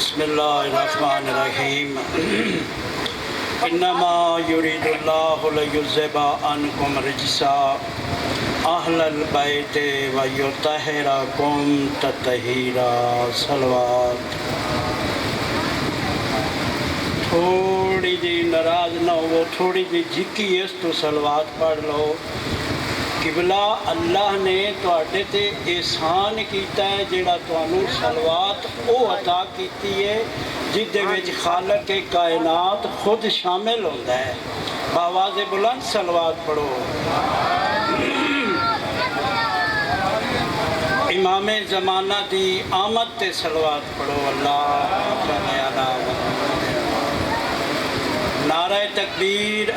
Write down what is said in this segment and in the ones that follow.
बिस्मिल्लाहिर्रहमानिर्रहीम। इन्नमा युरीदुल्लाहु लियुज़हिबा अन्कुम रिज्सा अहलल बैति व युत्तहिरकुम तत्हीरा। सलवात। थोड़ी जी नाराज ना हो, थोड़ी जी जिक्की इस तो सलवात पढ़ लो। किबला अल्लाह ने तुहाडे ते एहसान कीता है, जिहड़ा तुहानू सलवात वो अता कीती है जिहदे विच खालक के कायनात खुद शामिल होंदा है। बावाज़े बुलंद सलवात पढ़ो। इमामे ज़माना दी आमद ते सलवात पढ़ो। अल्लाह नारे तकबीर।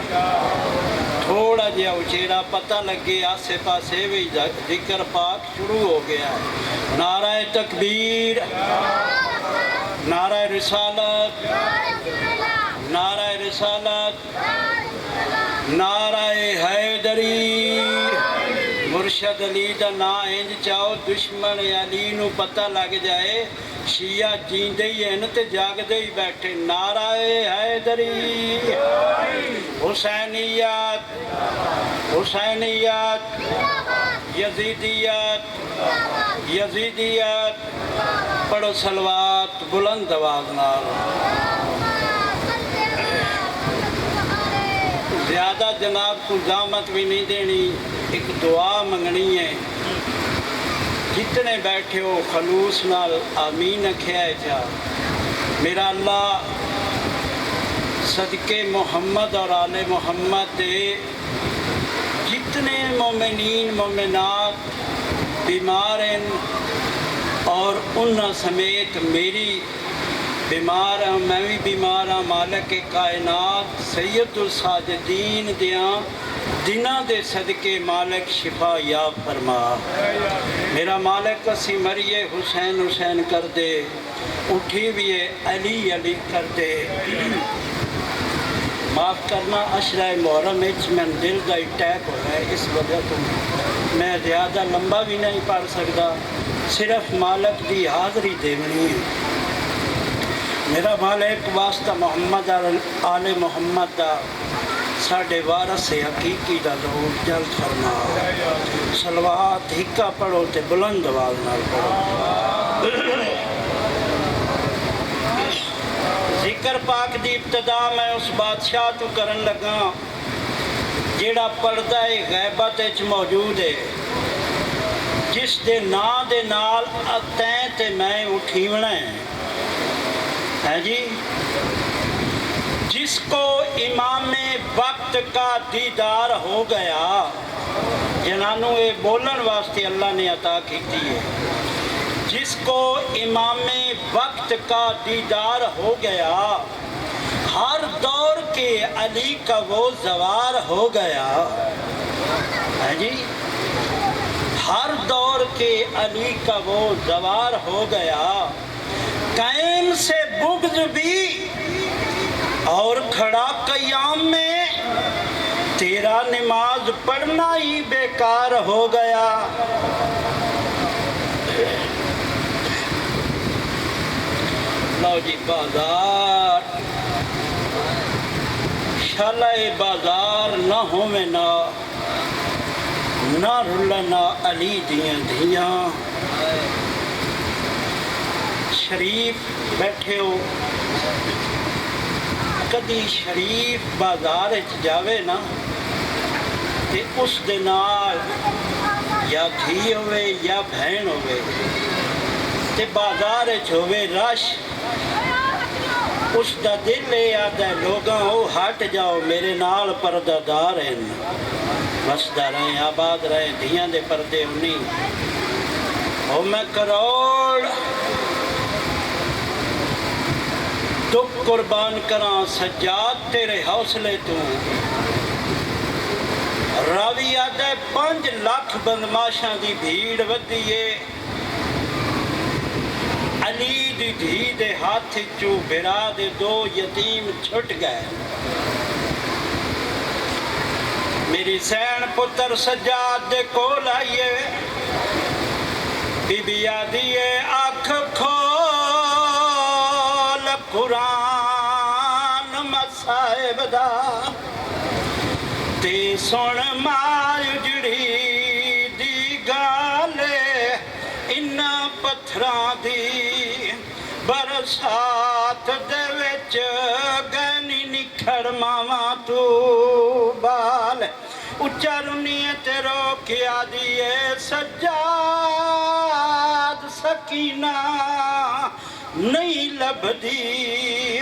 थोड़ा जिहा उचेरा पता लगे आसे पासे भी जिक्र पाक शुरू हो गया है। नारा तकबीर, नारा रिसालत, नारा रिसालत, नारा हैदरी। मुर्शद अली का ना इंज चाहो दुश्मन अली नू पता लग जाए शिया जींदे ही हैं ते जागदे ही बैठे। नारा हैदरी। हुसैनियत, हुसैनियत, यजीदियत, यजीदियत। पढ़ो सलवात बुलंद आवाज नाल। ज़्यादा जनाब को ज़ामत भी नहीं देनी, एक दुआ मंगनी है। जितने बैठे हो खलूस नाल आमीन आख्या जा। मेरा अल्लाह सदके मोहम्मद और आले मोहम्मद दे जितने मोमिनीन मोमिनात बीमार हैं और उन्हां समेत मेरी बीमार हाँ, मैं भी बीमार हाँ। मालिक कायनात सैयदुल साजिदीन दियाँ दिना दे सदके मालिक शिफा याब फरमा। मेरा मालिक असी मरिए हुसैन हुसैन कर दे, उठी भी है अली अली कर दे। माफ़ करना अशरा मुहर्रम मैं दिल का अटैक हो रहा है, इस वजह तो मैं ज़्यादा लंबा भी नहीं पढ़ सकता। सिर्फ मालिक की हाज़री देवनी है। मेरा मालिक वास्ता मोहम्मद आले मोहम्मद का साढ़े वारस हकीकी का दौर जल्द फरमा। सलवात हिक्का पढ़ो तो बुलंद आवाज नाल पढ़ो। जिक्र पाक दी इब्तदा मैं उस बादशाह तो करन लगा जेड़ा पर्दा गैबत विच मौजूद है, जिस दे नां दे नाल तैं ते मैं उठीवना है जी। जिसको इमामे वक्त का दीदार हो गया, जिन्होंने ये बोलन वास्ते अल्लाह ने अता की है। जिसको इमामे वक्त का दीदार हो गया, हर दौर के अली का वो जवार हो गया है जी। हर दौर के अली का वो जवार हो गया। कायम से बुग़्ज़ भी और खड़ा क़याम में तेरा नमाज पढ़ना ही बेकार हो गया। लो जी बाजार शालाए बाजार न होवे ना रुलना अली दियां धियां। शरीफ बैठे हो, कदी शरीफ बाजार जावे ना ते उस दे नाल या धी होवे या बहन होवे ते बाजार होवे रश, उसका दिल ये आता है लोगां ओ हट जाओ मेरे नाल पर्दादार हैं। बसदा रहे आबाद रहे धियां दे पर्दे उन्नी ओ मैं करोड़ दुख कुर्बान करा सज्जाद तेरे हौसले तू। रावी आदे 5 लाख बदमाशां दी भीड़ वधी है। अली दी धी दे हाथ चू बिरा दे 2 यतीम छुट गए। मेरी सैन पुत्र सज्जाद दे कोल आइए, बीबी आदि अख खोल قرآن مصائب دا تے سن ماں جڑی دی گالے ان پتھراں دی برسات دے وچ گنی نکھڑ ماواں تو بال اچا رنیے تے روکیا دیے سجاد سکینہ نہیں لبدی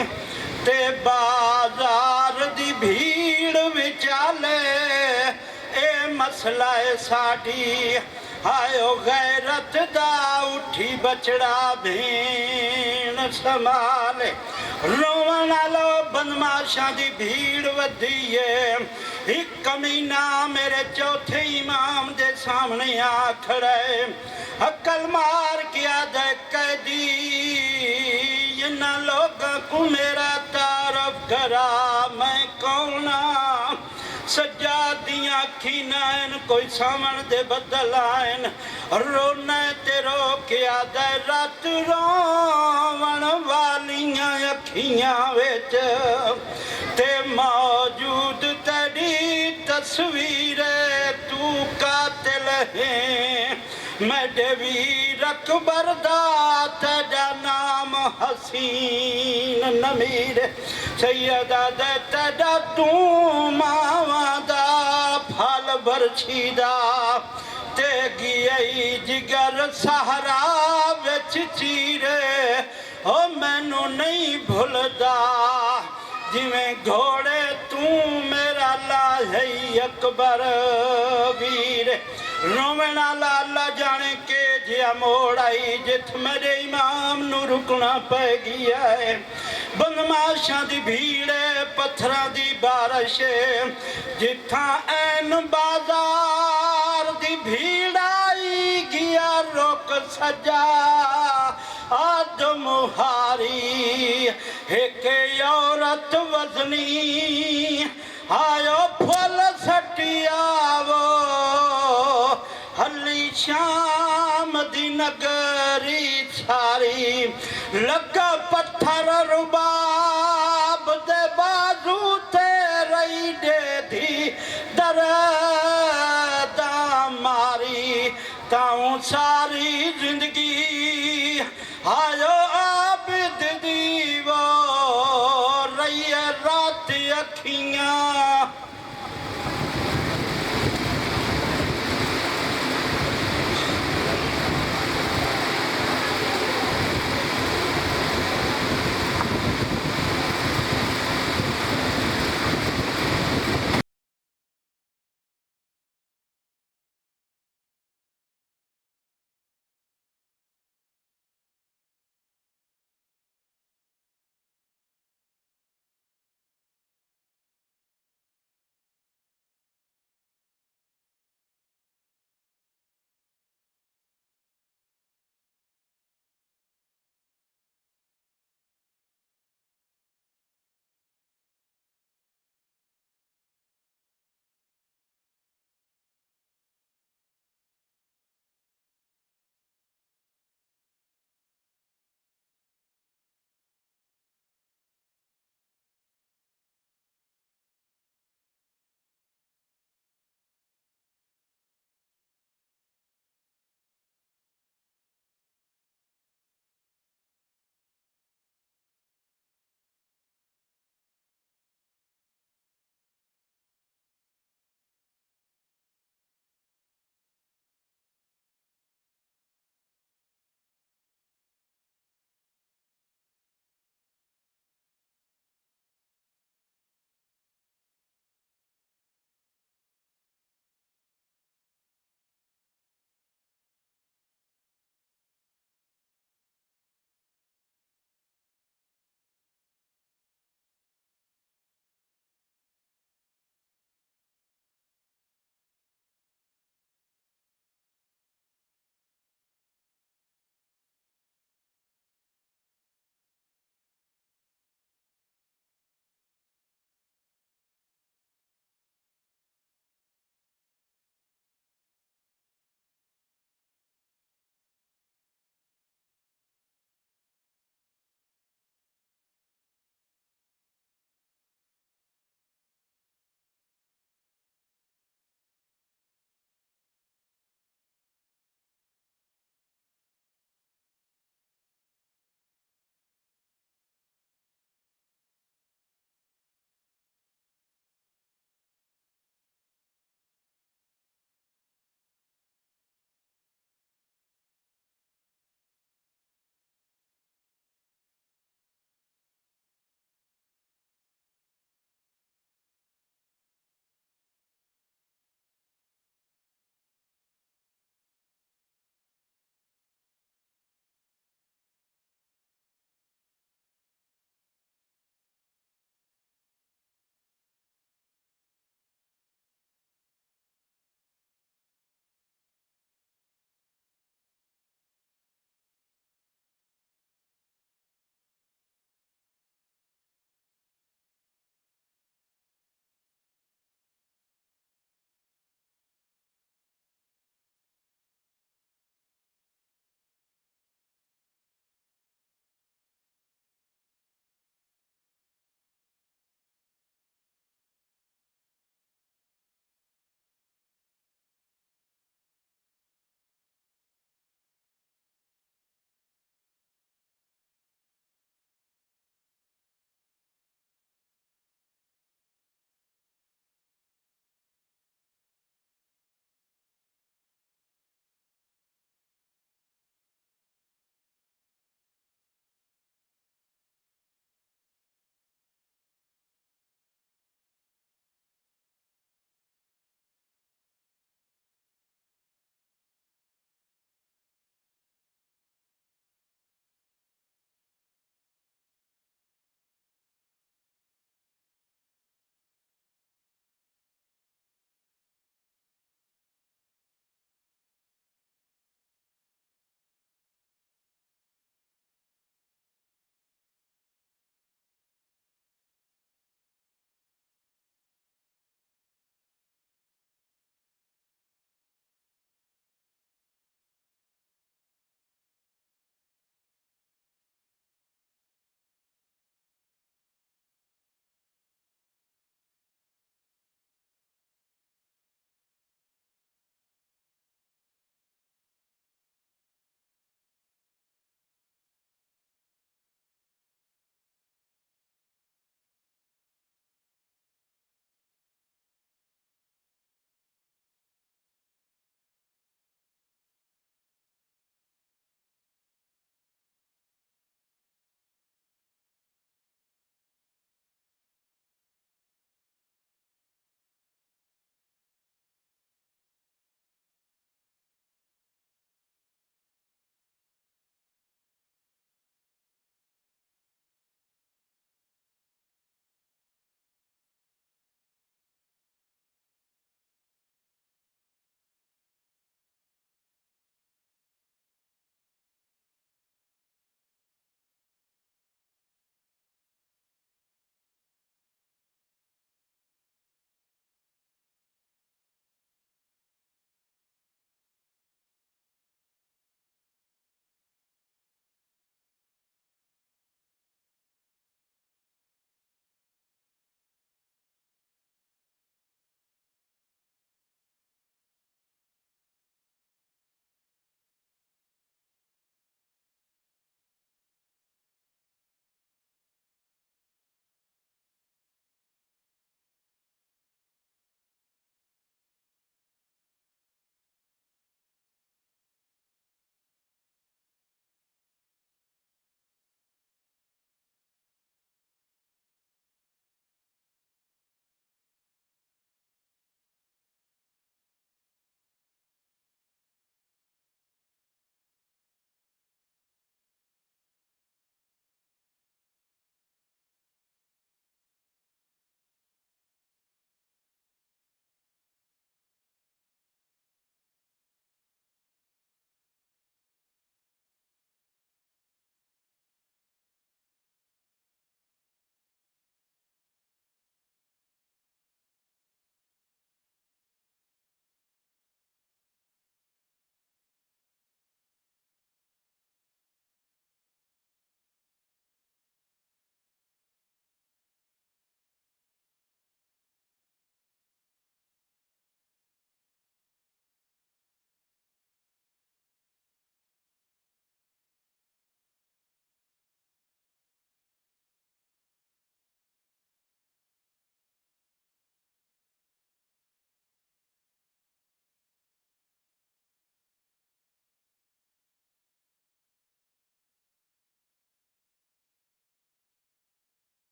تے بازار دی بھیڑ وچالے اے مسئلہ ساڈی آئیو غیرت دا اٹھی بچڑا بھین سنبھالے روون آلو بدماشاں دی بھیڑ ودیے ایک کمینہ میرے چوتھے امام دے سامنے آ کھڑے عقل مار کیا دے قیدی انہا لوگوں کو میرا تعارف کرا میں کونا سجادیاں کھینائن کوئی سامن دے بدل آئن رونے تے روکیا دے رات روون والیاں اکھیاں ویچ تے موجود تیری تصویر تو قاتل ہیں میں ویر اکبر دا تیجا نام حسین نمیر سیدہ دے تیجا تو ماواں دا پھال برچھی دا تے گئی جگر سہرا وچ چیرے او مینو نہیں بھولدا جویں گھوڑے تو میرا لاہی اکبر ویر رونا لالا جانے کے جیا موڑ آئی جت میرے امام نو رکنا پہ گیا ہے بدماشاں دی بھیڑے پتھراں دی بارشے جتھاں این بازار دی بھیڑ آئی گیا روک سجا آدم ہاری ایک عورت وزنی آیو پھول سٹیا وہ ہلی شام دی نگری چھاری لگا پتھر رباب دے بازو تے رئی دے دی درداں ماری تاؤں ساری زندگی آیو عابد دیو رئی رات اکھیاں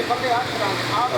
ਬੱਲੇ ਹੱਥ ਰੱਖ